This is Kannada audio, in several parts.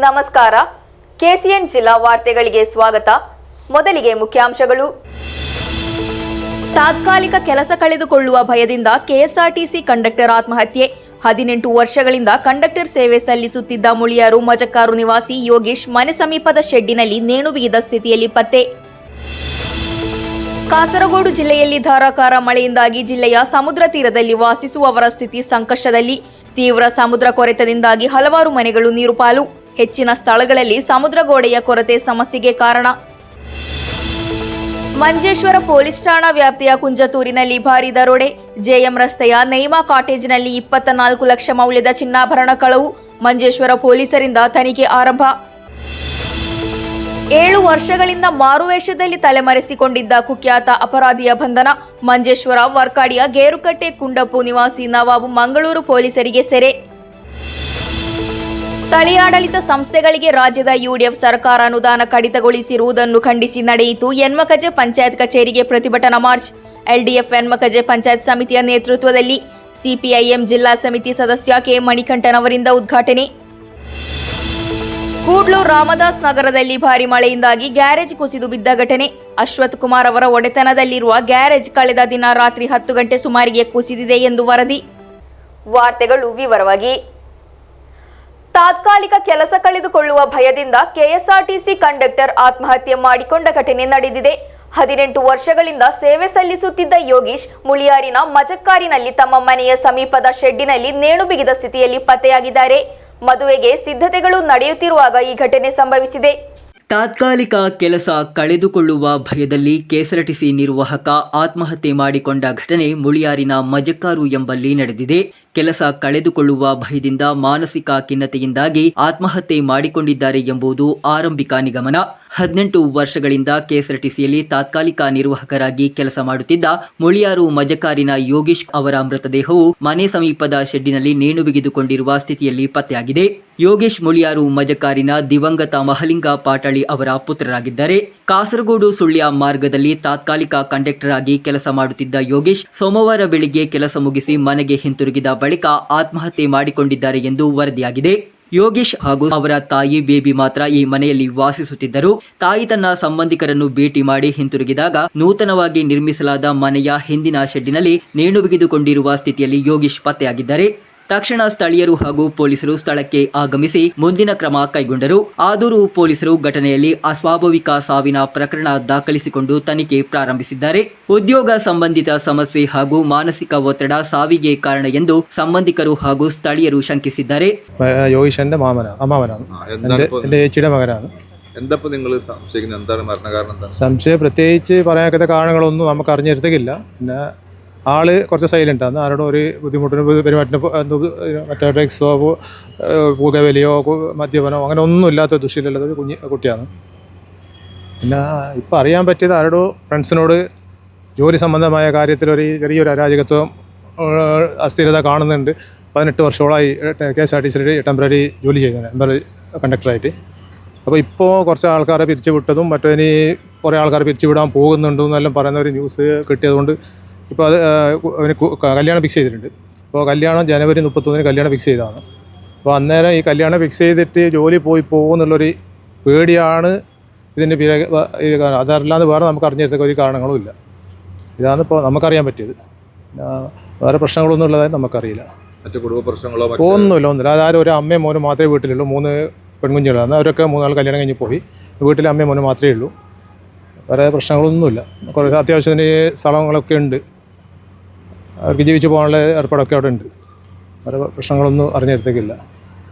ನಮಸ್ಕಾರ. ಕೆಸಿಎನ್ ಜಿಲ್ಲಾ ವಾರ್ತೆಗಳಿಗೆ ಸ್ವಾಗತ. ಮೊದಲಿಗೆ ಮುಖ್ಯಾಂಶಗಳು. ತಾತ್ಕಾಲಿಕ ಕೆಲಸ ಕಳೆದುಕೊಳ್ಳುವ ಭಯದಿಂದ ಕೆಎಸ್ಆರ್ಟಿಸಿ ಕಂಡಕ್ಟರ್ ಆತ್ಮಹತ್ಯೆ. 18 ವರ್ಷಗಳಿಂದ ಕಂಡಕ್ಟರ್ ಸೇವೆ ಸಲ್ಲಿಸುತ್ತಿದ್ದ ಮುಳಿಯಾರು ಮಜಕ್ಕಾರು ನಿವಾಸಿ ಯೋಗೇಶ್ ಮನೆ ಸಮೀಪದ ಶೆಡ್ಡಿನಲ್ಲಿ ನೇಣು ಬಿಗಿದ ಸ್ಥಿತಿಯಲ್ಲಿ ಪತ್ತೆ. ಕಾಸರಗೋಡು ಜಿಲ್ಲೆಯಲ್ಲಿ ಧಾರಾಕಾರ ಮಳೆಯಿಂದಾಗಿ ಜಿಲ್ಲೆಯ ಸಮುದ್ರ ತೀರದಲ್ಲಿ ವಾಸಿಸುವವರ ಸ್ಥಿತಿ ಸಂಕಷ್ಟದಲ್ಲಿ. ತೀವ್ರ ಸಮುದ್ರ ಕೊರೆತದಿಂದಾಗಿ ಹಲವಾರು ಮನೆಗಳು ನೀರು ಪಾಲು. ಹೆಚ್ಚಿನ ಸ್ಥಳಗಳಲ್ಲಿ ಸಮುದ್ರ ಗೋಡೆಯ ಕೊರತೆ ಸಮಸ್ಯೆಗೆ ಕಾರಣ. ಮಂಜೇಶ್ವರ ಪೊಲೀಸ್ ಠಾಣಾ ವ್ಯಾಪ್ತಿಯ ಕುಂಜತೂರಿನಲ್ಲಿ ಭಾರೀ ದರೋಡೆ. ಜೆಎಂ ರಸ್ತೆಯ ನೈಮಾ ಕಾಟೇಜ್ನಲ್ಲಿ 24 ಲಕ್ಷ ಮೌಲ್ಯದ ಚಿನ್ನಾಭರಣ ಕಳವು. ಮಂಜೇಶ್ವರ ಪೊಲೀಸರಿಂದ ತನಿಖೆ ಆರಂಭ. 7 ವರ್ಷಗಳಿಂದ ಮಾರುವೇಷದಲ್ಲಿ ತಲೆಮರೆಸಿಕೊಂಡಿದ್ದ ಕುಖ್ಯಾತ ಅಪರಾಧಿಯ ಬಂಧನ. ಮಂಜೇಶ್ವರ ವರ್ಕಾಡಿಯ ಗೇರುಕಟ್ಟೆ ಕುಂಡಪು ನಿವಾಸಿ ನವಾಬ್ ಮಂಗಳೂರು ಪೊಲೀಸರಿಗೆ ಸೆರೆ. ಸ್ಥಳೀಯಾಡಳಿತ ಸಂಸ್ಥೆಗಳಿಗೆ ರಾಜ್ಯದ ಯುಡಿಎಫ್ ಸರ್ಕಾರ ಅನುದಾನ ಕಡಿತಗೊಳಿಸಿರುವುದನ್ನು ಖಂಡಿಸಿ ನಡೆಯಿತು ಯನ್ಮಕಜೆ ಪಂಚಾಯತ್ ಕಚೇರಿಗೆ ಪ್ರತಿಭಟನಾ ಮಾರ್ಚ್. ಎಲ್ಡಿಎಫ್ ಯನ್ಮಕಜೆ ಪಂಚಾಯತ್ ಸಮಿತಿಯ ನೇತೃತ್ವದಲ್ಲಿ ಸಿಪಿಐಎಂ ಜಿಲ್ಲಾ ಸಮಿತಿ ಸದಸ್ಯ ಕೆ ಮಣಿಕಂಠನ್ ಅವರಿಂದ ಉದ್ಘಾಟನೆ. ಕೂಡ್ಲೂರು ರಾಮದಾಸ್ ನಗರದಲ್ಲಿ ಭಾರಿ ಮಳೆಯಿಂದಾಗಿ ಗ್ಯಾರೇಜ್ ಕುಸಿದು ಬಿದ್ದ ಘಟನೆ. ಅಶ್ವಥ್ ಕುಮಾರ್ ಅವರ ಒಡೆತನದಲ್ಲಿರುವ ಗ್ಯಾರೇಜ್ ಕಳೆದ ದಿನ ರಾತ್ರಿ 10 ಗಂಟೆ ಸುಮಾರಿಗೆ ಕುಸಿದಿದೆ ಎಂದು ವರದಿ. ವಾರ್ತೆಗಳು ವಿವರವಾಗಿ. ತಾತ್ಕಾಲಿಕ ಕೆಲಸ ಕಳೆದುಕೊಳ್ಳುವ ಭಯದಿಂದ ಕೆಎಸ್ಆರ್ಟಿಸಿ ಕಂಡಕ್ಟರ್ ಆತ್ಮಹತ್ಯೆ ಮಾಡಿಕೊಂಡ ಘಟನೆ ನಡೆದಿದೆ. 18 ವರ್ಷಗಳಿಂದ ಸೇವೆ ಸಲ್ಲಿಸುತ್ತಿದ್ದ ಯೋಗೀಶ್ ಮುಳಿಯಾರಿನ ಮಜಕ್ಕಾರಿನಲ್ಲಿ ತಮ್ಮ ಮನೆಯ ಸಮೀಪದ ಶೆಡ್ಡಿನಲ್ಲಿ ನೇಣು ಬಿಗಿದ ಸ್ಥಿತಿಯಲ್ಲಿ ಪತ್ತೆಯಾಗಿದ್ದಾರೆ. ಮದುವೆಗೆ ಸಿದ್ಧತೆಗಳು ನಡೆಯುತ್ತಿರುವಾಗ ಈ ಘಟನೆ ಸಂಭವಿಸಿದೆ. ತಾತ್ಕಾಲಿಕ ಕೆಲಸ ಕಳೆದುಕೊಳ್ಳುವ ಭಯದಲ್ಲಿ ಕೆಎಸ್ಆರ್ಟಿಸಿ ನಿರ್ವಾಹಕ ಆತ್ಮಹತ್ಯೆ ಮಾಡಿಕೊಂಡ ಘಟನೆ ಮುಳಿಯಾರಿನ ಮಜಕ್ಕಾರು ಎಂಬಲ್ಲಿ ನಡೆದಿದೆ. ಕೆಲಸ ಕಳೆದುಕೊಳ್ಳುವ ಭಯದಿಂದ ಮಾನಸಿಕ ಖಿನ್ನತೆಯಿಂದಾಗಿ ಆತ್ಮಹತ್ಯೆ ಮಾಡಿಕೊಂಡಿದ್ದಾರೆ ಎಂಬುದು ಆರಂಭಿಕ ನಿಗಮನ. 18 ವರ್ಷಗಳಿಂದ ಕೆಎಸ್ಆರ್ಟಿಸಿಯಲ್ಲಿ ತಾತ್ಕಾಲಿಕ ನಿರ್ವಾಹಕರಾಗಿ ಕೆಲಸ ಮಾಡುತ್ತಿದ್ದ ಮುಳಿಯಾರು ಮಜಕಾರಿನ ಯೋಗೀಶ್ ಅವರ ಮೃತದೇಹವು ಮನೆ ಸಮೀಪದ ಶೆಡ್ಡಿನಲ್ಲಿ ನೇಣು ಬಿಗಿದುಕೊಂಡಿರುವ ಸ್ಥಿತಿಯಲ್ಲಿ ಪತ್ತೆಯಾಗಿದೆ. ಯೋಗೇಶ್ ಮುಳಿಯಾರು ಮಜಕಾರಿನ ದಿವಂಗತ ಮಹಲಿಂಗ ಪಾಟಳಿ ಅವರ ಪುತ್ರರಾಗಿದ್ದಾರೆ. ಕಾಸರಗೋಡು ಸುಳ್ಯ ಮಾರ್ಗದಲ್ಲಿ ತಾತ್ಕಾಲಿಕ ಕಂಡಕ್ಟರ್ ಆಗಿ ಕೆಲಸ ಮಾಡುತ್ತಿದ್ದ ಯೋಗೇಶ್ ಸೋಮವಾರ ಬೆಳಿಗ್ಗೆ ಕೆಲಸ ಮುಗಿಸಿ ಮನೆಗೆ ಹಿಂತಿರುಗಿದ ಬಳಿಕ ಆತ್ಮಹತ್ಯೆ ಮಾಡಿಕೊಂಡಿದ್ದಾರೆ ಎಂದು ವರದಿಯಾಗಿದೆ. ಯೋಗೇಶ್ ಹಾಗೂ ಅವರ ತಾಯಿ ಬೇಬಿ ಮಾತ್ರ ಈ ಮನೆಯಲ್ಲಿ ವಾಸಿಸುತ್ತಿದ್ದರು. ತಾಯಿ ತನ್ನ ಸಂಬಂಧಿಕರನ್ನು ಭೇಟಿ ಮಾಡಿ ಹಿಂತಿರುಗಿದಾಗ ನೂತನವಾಗಿ ನಿರ್ಮಿಸಲಾದ ಮನೆಯ ಹಿಂದಿನ ಶೆಡ್ಡಿನಲ್ಲಿ ನೇಣು ಬಿಗಿದುಕೊಂಡಿರುವ ಸ್ಥಿತಿಯಲ್ಲಿ ಯೋಗೇಶ್ ಪತ್ತೆಯಾಗಿದ್ದಾರೆ. ತಕ್ಷಣ ಸ್ಥಳೀಯರು ಹಾಗೂ ಪೊಲೀಸರು ಸ್ಥಳಕ್ಕೆ ಆಗಮಿಸಿ ಮುಂದಿನ ಕ್ರಮ ಕೈಗೊಂಡರು. ಆದೂರು ಪೊಲೀಸರು ಘಟನೆಯಲ್ಲಿ ಅಸ್ವಾಭಾವಿಕ ಸಾವಿನ ಪ್ರಕರಣ ದಾಖಲಿಸಿಕೊಂಡು ತನಿಖೆ ಪ್ರಾರಂಭಿಸಿದ್ದಾರೆ. ಉದ್ಯೋಗ ಸಂಬಂಧಿತ ಸಮಸ್ಯೆ ಹಾಗೂ മാനസിക ಒತ್ತಡ ಸಾವಿಗೆ കാരണ ಎಂದು ಸಂಬಂಧಿಕರು ಹಾಗೂ ಸ್ಥಳೀಯರು ಶಂಕಿಸಿದ್ದಾರೆ. യോഗീഷന്റെ അമ്മാവനാണ്, എൻ്റെ ചേച്ചിയുടെ മകനാണ്. എന്തപ്പോൾ നിങ്ങൾ സംശയിക്കുന്നത്? എന്താണ് മരണകാരണം? സംശയം പ്രത്യേകിച്ച് പറയാത്ത കാരണങ്ങളൊന്നും നമുക്ക് അറിഞ്ഞിരുത്തില്ല. പിന്നെ ആള് കുറച്ച് സൈലൻ്റ് ആണ്. ആരോടും ഒരു ബുദ്ധിമുട്ടിന് പെരുമാറ്റിന് മറ്റേ ഡ്രഗ്സോ പുകവലിയോ മദ്യപനോ അങ്ങനെ ഒന്നും ഇല്ലാത്ത ദുശ്ശീലമുള്ളത് ഒരു കുട്ടിയാണ്. പിന്നെ ഇപ്പം അറിയാൻ പറ്റിയത് ആരോടോ ഫ്രണ്ട്സിനോട് ജോലി സംബന്ധമായ കാര്യത്തിൽ ചെറിയൊരു അരാജകത്വം അസ്ഥിരത കാണുന്നുണ്ട്. 18 വർഷങ്ങളായി KSRTCയിൽ ടെമ്പററി ജോലി ചെയ്യുന്നത്, ടെമ്പററി കണ്ടക്ടറായിട്ട്. അപ്പോൾ ഇപ്പോൾ കുറച്ച് ആൾക്കാരെ പിരിച്ചു വിട്ടതും മറ്റേ കുറേ ആൾക്കാരെ പിരിച്ചു വിടാൻ പോകുന്നുണ്ടെന്നെല്ലാം പറയുന്ന ഒരു ന്യൂസ് കിട്ടിയതുകൊണ്ട് ഇപ്പോൾ അത് അവന് കല്യാണം ഫിക്സ് ചെയ്തിട്ടുണ്ട്. അപ്പോൾ കല്യാണം ജനുവരി 31 കല്യാണം ഫിക്സ് ചെയ്തതാണ്. അപ്പോൾ അന്നേരം ഈ കല്യാണം ഫിക്സ് ചെയ്തിട്ട് ജോലി പോകുമെന്നുള്ളൊരു പേടിയാണ് ഇതിൻ്റെ അതല്ലാതെ വേറെ നമുക്ക് അറിഞ്ഞിരുന്ന ഒരു കാരണങ്ങളും ഇല്ല. ഇതാണ് ഇപ്പോൾ നമുക്കറിയാൻ പറ്റിയത്. വേറെ പ്രശ്നങ്ങളൊന്നും ഉള്ളതായി നമുക്കറിയില്ല. മറ്റു കുടുംബ പ്രശ്നങ്ങളോ ഒന്നുമില്ല. അതായത് ഒരു അമ്മയും മോനും മാത്രമേ വീട്ടിലുള്ളൂ. 3 പെൺകുഞ്ഞുങ്ങളാണ്. അവരൊക്കെ 3 നാൾ കല്യാണം കഴിഞ്ഞ് പോയി. വീട്ടിൽ അമ്മയും മോനും മാത്രമേ ഉള്ളൂ. വേറെ പ്രശ്നങ്ങളൊന്നുമില്ല. കുറേ അത്യാവശ്യത്തിന് സ്ഥലങ്ങളൊക്കെ ഉണ്ട്. അവർക്ക് ജീവിച്ചു പോകാനുള്ള ഏർപ്പാടൊക്കെ അവിടെ ഉണ്ട്. വേറെ പ്രശ്നങ്ങളൊന്നും അറിഞ്ഞിടത്തേക്കില്ല.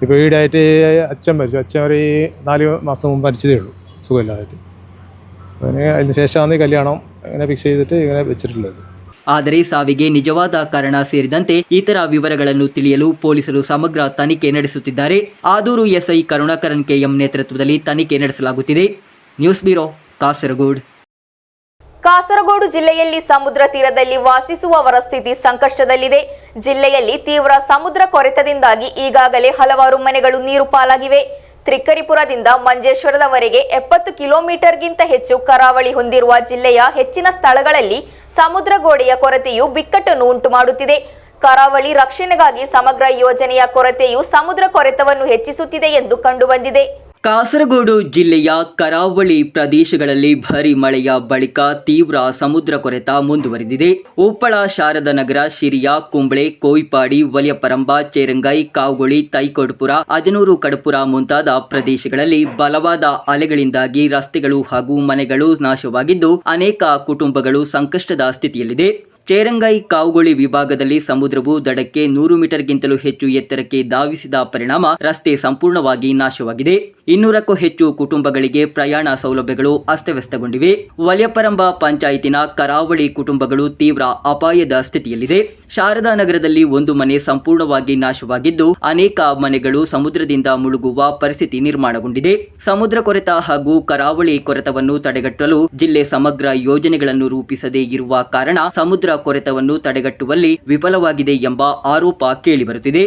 ഇപ്പോൾ ഈടായിട്ട് അച്ഛൻ മരിച്ചു. അച്ഛൻ ഒരു 4 മാസം മുമ്പ് മരിച്ചതേ ഉള്ളൂ, സുഖമില്ലാതായിട്ട്. പിന്നെ അതിന് ശേഷമാണ് ഈ കല്യാണം ഇങ്ങനെ ഫിക്സ് ചെയ്തിട്ട് ഇങ്ങനെ വെച്ചിട്ടുള്ളത്. ಆದರೆ ಸಾವಿಗೆ ನಿಜವಾದ ಕಾರಣ ಸೇರಿದಂತೆ ಇತರ ವಿವರಗಳನ್ನು ತಿಳಿಯಲು ಪೊಲೀಸರು ಸಮಗ್ರ ತನಿಖೆ ನಡೆಸುತ್ತಿದ್ದಾರೆ. ಆದೂರು ಎಸ್ಐ ಕರುಣಾಕರನ್ ಕೆಎಂ ನೇತೃತ್ವದಲ್ಲಿ ತನಿಖೆ ನಡೆಸಲಾಗುತ್ತಿದೆ. News bureau, Kasaragod. ಕಾಸರಗೋಡು ಜಿಲ್ಲೆಯಲ್ಲಿ ಸಮುದ್ರ ತೀರದಲ್ಲಿ ವಾಸಿಸುವವರ ಸ್ಥಿತಿ ಸಂಕಷ್ಟದಲ್ಲಿದೆ. ಜಿಲ್ಲೆಯಲ್ಲಿ ತೀವ್ರ ಸಮುದ್ರ ಕೊರೆತದಿಂದಾಗಿ ಈಗಾಗಲೇ ಹಲವಾರು ಮನೆಗಳು ನೀರು ಪಾಲಾಗಿವೆ. ತ್ರಿಕರಿಪುರದಿಂದ ಮಂಜೇಶ್ವರದವರೆಗೆ 70 ಕಿಲೋಮೀಟರ್ಗಿಂತ ಹೆಚ್ಚು ಕರಾವಳಿ ಹೊಂದಿರುವ ಜಿಲ್ಲೆಯ ಹೆಚ್ಚಿನ ಸ್ಥಳಗಳಲ್ಲಿ ಸಮುದ್ರ ಗೋಡೆಯ ಕೊರತೆಯು ಬಿಕ್ಕಟ್ಟನ್ನು ಉಂಟು ಮಾಡುತ್ತಿದೆ. ಕರಾವಳಿ ರಕ್ಷಣೆಗಾಗಿ ಸಮಗ್ರ ಯೋಜನೆಯ ಕೊರತೆಯು ಸಮುದ್ರ ಕೊರೆತವನ್ನು ಹೆಚ್ಚಿಸುತ್ತಿದೆ ಎಂದು ಕಂಡುಬಂದಿದೆ. ಕಾಸರಗೋಡು ಜಿಲ್ಲೆಯ ಕರಾವಳಿ ಪ್ರದೇಶಗಳಲ್ಲಿ ಭಾರಿ ಮಳೆಯ ಬಳಿಕ ತೀವ್ರ ಸಮುದ್ರ ಕೊರೆತ ಮುಂದುವರೆದಿದೆ. ಉಪ್ಪಳ, ಶಾರದಾನಗರ, ಶಿರಿಯ, ಕುಂಬ್ಳೆ, ಕೋಯಿಪಾಡಿ, ವಲಿಯಪರಂಬ, ಚೇರಂಗೈ, ಕಾವುಗೊಳಿ, ತೈಕೋಡ್ಪುರ, ಅಜನೂರು, ಕಡಪುರ ಮುಂತಾದ ಪ್ರದೇಶಗಳಲ್ಲಿ ಬಲವಾದ ಅಲೆಗಳಿಂದಾಗಿ ರಸ್ತೆಗಳು ಹಾಗೂ ಮನೆಗಳು ನಾಶವಾಗಿದ್ದು ಅನೇಕ ಕುಟುಂಬಗಳು ಸಂಕಷ್ಟದ ಸ್ಥಿತಿಯಲ್ಲಿದೆ. ಚೇರಂಗೈ, ಕಾವುಗೊಳಿ ವಿಭಾಗದಲ್ಲಿ ಸಮುದ್ರವು ದಡಕ್ಕೆ 100 ಮೀಟರ್ಗಿಂತಲೂ ಹೆಚ್ಚು ಎತ್ತರಕ್ಕೆ ಧಾವಿಸಿದ ಪರಿಣಾಮ ರಸ್ತೆ ಸಂಪೂರ್ಣವಾಗಿ ನಾಶವಾಗಿದೆ. 200ಕ್ಕೂ ಹೆಚ್ಚು ಕುಟುಂಬಗಳಿಗೆ ಪ್ರಯಾಣ ಸೌಲಭ್ಯಗಳು ಅಸ್ತವ್ಯಸ್ತಗೊಂಡಿವೆ. ವಲಿಯಪರಂಬ ಪಂಚಾಯಿತಿನ ಕರಾವಳಿ ಕುಟುಂಬಗಳು ತೀವ್ರ ಅಪಾಯದ ಸ್ಥಿತಿಯಲ್ಲಿದೆ. ಶಾರದಾನಗರದಲ್ಲಿ ಒಂದು ಮನೆ ಸಂಪೂರ್ಣವಾಗಿ ನಾಶವಾಗಿದ್ದು ಅನೇಕ ಮನೆಗಳು ಸಮುದ್ರದಿಂದ ಮುಳುಗುವ ಪರಿಸ್ಥಿತಿ ನಿರ್ಮಾಣಗೊಂಡಿದೆ. ಸಮುದ್ರ ಕೊರೆತ ಹಾಗೂ ಕರಾವಳಿ ಕೊರೆತವನ್ನು ತಡೆಗಟ್ಟಲು ಜಿಲ್ಲೆ ಸಮಗ್ರ ಯೋಜನೆಗಳನ್ನು ರೂಪಿಸದೇ ಇರುವ ಕಾರಣ ಸಮುದ್ರ ಕೊರೆತವನ್ನು ತಡೆಗಟ್ಟುವಲ್ಲಿ ವಿಫಲವಾಗಿದೆ ಎಂಬ ಆರೋಪ ಕೇಳಿಬರುತ್ತಿದೆ.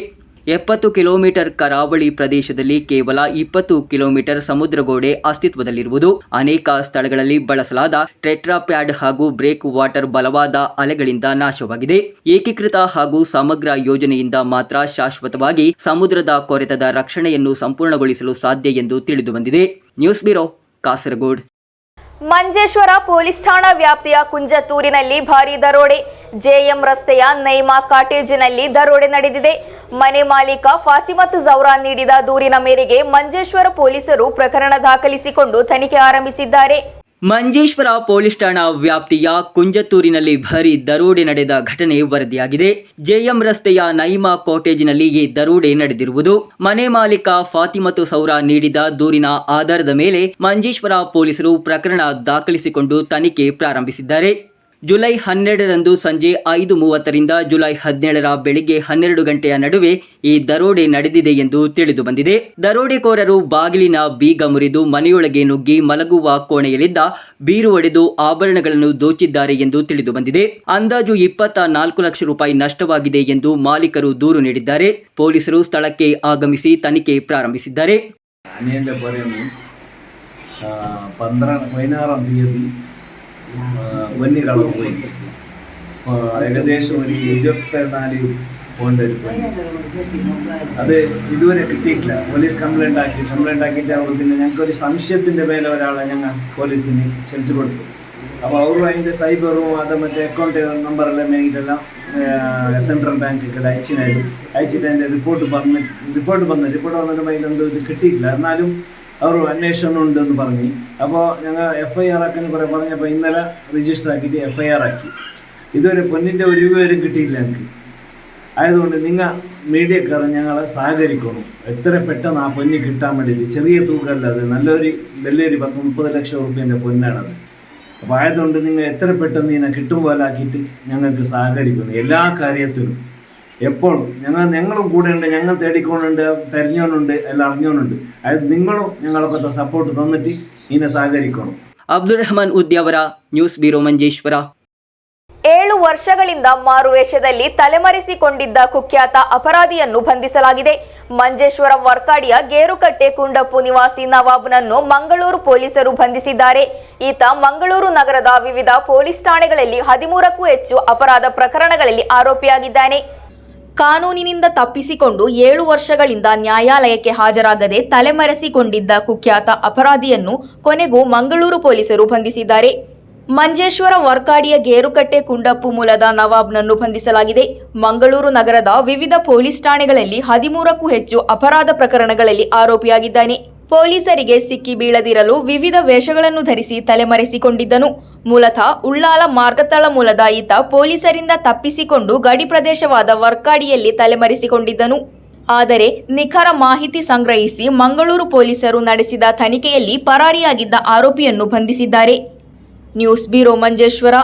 70 ಕಿಲೋಮೀಟರ್ ಕರಾವಳಿ ಪ್ರದೇಶದಲ್ಲಿ ಕೇವಲ 20 ಕಿಲೋಮೀಟರ್ ಸಮುದ್ರಗೋಡೆ ಅಸ್ತಿತ್ವದಲ್ಲಿರುವುದು. ಅನೇಕ ಸ್ಥಳಗಳಲ್ಲಿ ಬಳಸಲಾದ ಟ್ರೆಟ್ರಾ ಪ್ಯಾಡ್ ಹಾಗೂ ಬ್ರೇಕ್ ವಾಟರ್ ಬಲವಾದ ಅಲೆಗಳಿಂದ ನಾಶವಾಗಿದೆ. ಏಕೀಕೃತ ಹಾಗೂ ಸಮಗ್ರ ಯೋಜನೆಯಿಂದ ಮಾತ್ರ ಶಾಶ್ವತವಾಗಿ ಸಮುದ್ರದ ಕೊರೆತದ ರಕ್ಷಣೆಯನ್ನು ಸಂಪೂರ್ಣಗೊಳಿಸಲು ಸಾಧ್ಯ ಎಂದು ತಿಳಿದುಬಂದಿದೆ. News bureau, Kasaragod. Manjeshwar police ಠಾಣಾ ವ್ಯಾಪ್ತಿಯ ಕುಂಜತ್ತೂರಿನಲ್ಲಿ ಭಾರೀ ದರೋಡೆ. ಜೆಎಂ ರಸ್ತೆಯ ನೈಮಾ ಕಾಟೇಜಿನಲ್ಲಿ ದರೋಡೆ ನಡೆದಿದೆ. ಮನೆ ಮಾಲೀಕ ಫಾತಿಮತ್ ಜೌರಾ ನೀಡಿದ ದೂರಿನ ಮೇರೆಗೆ ಮಂಜೇಶ್ವರ ಪೊಲೀಸರು ಪ್ರಕರಣ ದಾಖಲಿಸಿಕೊಂಡು ತನಿಖೆ ಆರಂಭಿಸಿದ್ದಾರೆ. ಮಂಜೇಶ್ವರ ಪೊಲೀಸ್ ಠಾಣಾ ವ್ಯಾಪ್ತಿಯ ಕುಂಜತ್ತೂರಿನಲ್ಲಿ ಭಾರೀ ದರೋಡೆ ನಡೆದ ಘಟನೆ ವರದಿಯಾಗಿದೆ. ಜೆಎಂ ರಸ್ತೆಯ ನೈಮಾ ಕಾಟೇಜಿನಲ್ಲಿ ಈ ದರೋಡೆ ನಡೆದಿರುವುದು. ಮನೆ ಮಾಲೀಕ ಫಾತಿಮತ್ ಜೌರಾ ನೀಡಿದ ದೂರಿನ ಆಧಾರದ ಮೇಲೆ ಮಂಜೇಶ್ವರ ಪೊಲೀಸರು ಪ್ರಕರಣ ದಾಖಲಿಸಿಕೊಂಡು ತನಿಖೆ ಪ್ರಾರಂಭಿಸಿದ್ದಾರೆ. ಜುಲೈ 12ರಂದು ಸಂಜೆ 5:30ರಿಂದ ಜುಲೈ 17ರ ಬೆಳಿಗ್ಗೆ 12 ಗಂಟೆಯ ನಡುವೆ ಈ ದರೋಡೆ ನಡೆದಿದೆ ಎಂದು ತಿಳಿದುಬಂದಿದೆ. ದರೋಡೆಕೋರರು ಬಾಗಿಲಿನ ಬೀಗ ಮುರಿದು ಮನೆಯೊಳಗೆ ನುಗ್ಗಿ ಮಲಗುವ ಕೋಣೆಯಲ್ಲಿದ್ದ ಬೀರು ಒಡೆದು ಆಭರಣಗಳನ್ನು ದೋಚಿದ್ದಾರೆ ಎಂದು ತಿಳಿದುಬಂದಿದೆ. ಅಂದಾಜು 24 ಲಕ್ಷ ರೂಪಾಯಿ ನಷ್ಟವಾಗಿದೆ ಎಂದು ಮಾಲೀಕರು ದೂರು ನೀಡಿದ್ದಾರೆ. ಪೊಲೀಸರು ಸ್ಥಳಕ್ಕೆ ಆಗಮಿಸಿ ತನಿಖೆ ಪ್ರಾರಂಭಿಸಿದ್ದಾರೆ. 16ാം തീയതി വന്യകളവ് പോയി ഏകദേശം ഒരു 24 പോയിന്റ് അത് ഇതുവരെ കിട്ടിയിട്ടില്ല. പോലീസ് കംപ്ലൈൻ്റ് ആക്കിയിട്ട് അവർ പിന്നെ ഞങ്ങൾക്കൊരു സംശയത്തിൻ്റെ മേലെ ഒരാളെ ഞങ്ങൾ പോലീസിന് ക്ഷണിച്ചു കൊടുത്തു. അപ്പോൾ അവരും അതിൻ്റെ സൈബറും അത് മറ്റേ അക്കൗണ്ട് നമ്പറെല്ലാം മേങ്ങിയിട്ടെല്ലാം സെൻട്രൽ ബാങ്കിൽ അയച്ചിട്ട് അതിൻ്റെ റിപ്പോർട്ട് വന്നിട്ട് അതിലൊന്നും ഇത് കിട്ടിയിട്ടില്ല. എന്നാലും അവർ അന്വേഷണം ഉണ്ടെന്ന് പറഞ്ഞു. അപ്പോൾ ഞങ്ങൾ FIR ആക്കാൻ കുറേ പറഞ്ഞപ്പോൾ ഇന്നലെ രജിസ്റ്റർ ആക്കിയിട്ട് FIR ആക്കി. ഇതുവരെ പൊന്നിൻ്റെ ഒരു രൂപയും കിട്ടിയില്ല എനിക്ക്. ആയതുകൊണ്ട് നിങ്ങൾ മീഡിയക്കാർ ഞങ്ങളെ സഹകരിക്കണം. എത്ര പെട്ടെന്ന് ആ പൊന്ന് കിട്ടാൻ വേണ്ടിയിട്ട്, ചെറിയ തൂക്കമല്ല അത്, വലിയൊരു 10-30 ലക്ഷം റുപ്യേൻ്റെ പൊന്നാണത്. അപ്പോൾ ആയതുകൊണ്ട് നിങ്ങൾ എത്ര പെട്ടെന്ന് ഇതിനെ കിട്ടും പോലാക്കിയിട്ട് ഞങ്ങൾക്ക് സഹകരിക്കണം എല്ലാ കാര്യത്തിലും. എപ്പോഴും ഞങ്ങളും കൂടെ ഉണ്ട്, ഞങ്ങൾ തേടിക്കൊണ്ടുണ്ട്, തെരഞ്ഞോണ്ടുണ്ട്, എല്ലാം അറിഞ്ഞോണ്ടുണ്ട്. അത് നിങ്ങളും ഞങ്ങളൊക്കെ സപ്പോർട്ട് തന്നിട്ട് ഇതിനെ സഹകരിക്കണം. Abdul Rehman Udyavara, news bureau, Manjeshwar. 7 ವರ್ಷಗಳಿಂದ ಮಾರುವೇಷದಲ್ಲಿ ತಲೆಮರೆಸಿಕೊಂಡಿದ್ದ ಕುಖ್ಯಾತ ಅಪರಾಧಿಯನ್ನು ಬಂಧಿಸಲಾಗಿದೆ. ಮಂಜೇಶ್ವರ ವರ್ಕಾಡಿಯ ಗೇರುಕಟ್ಟೆ ಕುಂಡಪ್ಪು ನಿವಾಸಿ ನವಾಬ್ನನ್ನು ಮಂಗಳೂರು ಪೊಲೀಸರು ಬಂಧಿಸಿದ್ದಾರೆ. ಈತ ಮಂಗಳೂರು ನಗರದ ವಿವಿಧ ಪೊಲೀಸ್ ಠಾಣೆಗಳಲ್ಲಿ 13ಕ್ಕೂ ಹೆಚ್ಚು ಅಪರಾಧ ಪ್ರಕರಣಗಳಲ್ಲಿ ಆರೋಪಿಯಾಗಿದ್ದಾನೆ. ಕಾನೂನಿನಿಂದ ತಪ್ಪಿಸಿಕೊಂಡು 7 ವರ್ಷಗಳಿಂದ ನ್ಯಾಯಾಲಯಕ್ಕೆ ಹಾಜರಾಗದೆ ತಲೆಮರೆಸಿಕೊಂಡಿದ್ದ ಕುಖ್ಯಾತ ಅಪರಾಧಿಯನ್ನು ಕೊನೆಗೂ ಮಂಗಳೂರು ಪೊಲೀಸರು ಬಂಧಿಸಿದ್ದಾರೆ. ಮಂಜೇಶ್ವರ ವರ್ಕಾಡಿಯ ಗೇರುಕಟ್ಟೆ ಕುಂಡಪ್ಪು ಮೂಲದ ನವಾಬ್ನನ್ನು ಬಂಧಿಸಲಾಗಿದೆ. ಮಂಗಳೂರು ನಗರದ ವಿವಿಧ ಪೊಲೀಸ್ ಠಾಣೆಗಳಲ್ಲಿ 13ಕ್ಕೂ ಹೆಚ್ಚು ಅಪರಾಧ ಪ್ರಕರಣಗಳಲ್ಲಿ ಆರೋಪಿಯಾಗಿದ್ದಾನೆ. ಪೊಲೀಸರಿಗೆ ಸಿಕ್ಕಿ ಬೀಳದಿರಲು ವಿವಿಧ ವೇಷಗಳನ್ನು ಧರಿಸಿ ತಲೆಮರೆಸಿಕೊಂಡಿದ್ದನು. ಮೂಲತಃ ಉಳ್ಳಾಲ ಮಾರ್ಗತಳ ಮೂಲದ ಈತ ಪೊಲೀಸರಿಂದ ತಪ್ಪಿಸಿಕೊಂಡು ಗಡಿ ಪ್ರದೇಶವಾದ ವರ್ಕಾಡಿಯಲ್ಲಿ ತಲೆಮರೆಸಿಕೊಂಡಿದ್ದನು. ಆದರೆ ನಿಖರ ಮಾಹಿತಿ ಸಂಗ್ರಹಿಸಿ ಮಂಗಳೂರು ಪೊಲೀಸರು ನಡೆಸಿದ ತನಿಖೆಯಲ್ಲಿ ಪರಾರಿಯಾಗಿದ್ದ ಆರೋಪಿಯನ್ನು ಬಂಧಿಸಿದ್ದಾರೆ. News bureau, Manjeshwar.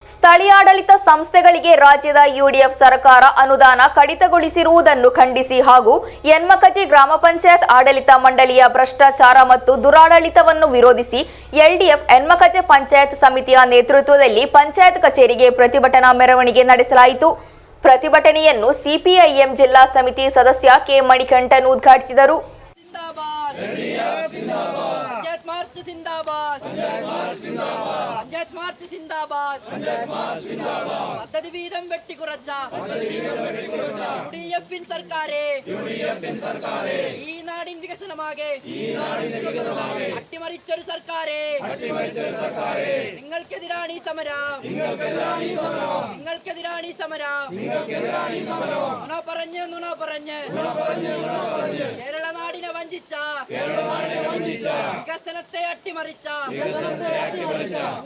ಸ್ಥಳೀಯಾಡಳಿತ ಸಂಸ್ಥೆಗಳಿಗೆ ರಾಜ್ಯದ UDF ಸರ್ಕಾರ ಅನುದಾನ ಕಡಿತಗೊಳಿಸಿರುವುದನ್ನು ಖಂಡಿಸಿ ಹಾಗೂ ಯನ್ಮಕಜಿ ಗ್ರಾಮ ಪಂಚಾಯತ್ ಆಡಳಿತ ಮಂಡಳಿಯ ಭ್ರಷ್ಟಾಚಾರ ಮತ್ತು ದುರಾಡಳಿತವನ್ನು ವಿರೋಧಿಸಿ LDF ಯನ್ಮಕಜೆ ಪಂಚಾಯತ್ ಸಮಿತಿಯ ನೇತೃತ್ವದಲ್ಲಿ ಪಂಚಾಯತ್ ಕಚೇರಿಗೆ ಪ್ರತಿಭಟನಾ ಮೆರವಣಿಗೆ ನಡೆಸಲಾಯಿತು. ಪ್ರತಿಭಟನೆಯನ್ನು CPIM ಜಿಲ್ಲಾ ಸಮಿತಿ ಸದಸ್ಯ ಕೆ ಮಣಿಕಂಠನ್ ಉದ್ಘಾಟಿಸಿದರು. സിന്ദാബാദ് പഞ്ചായത്ത് മാർച്ച് സിന്ദാബാദ് പദ്ധതി വീതം വെട്ടിക്കുറച്ച യുഡിഎഫിൻ സർക്കാരെ ഈ നാടിൻ വികസനമാകെ അട്ടിമറിച്ചൊരു സർക്കാരെ നിങ്ങൾക്കെതിരാണ് ഈ സമരം നിങ്ങൾക്കെതിരാണ് ഈ സമരം നുണ പറഞ്ഞ് കേരള നാടിനെ വഞ്ചിച്ച വികസനത്തെ അട്ടിമറിച്ച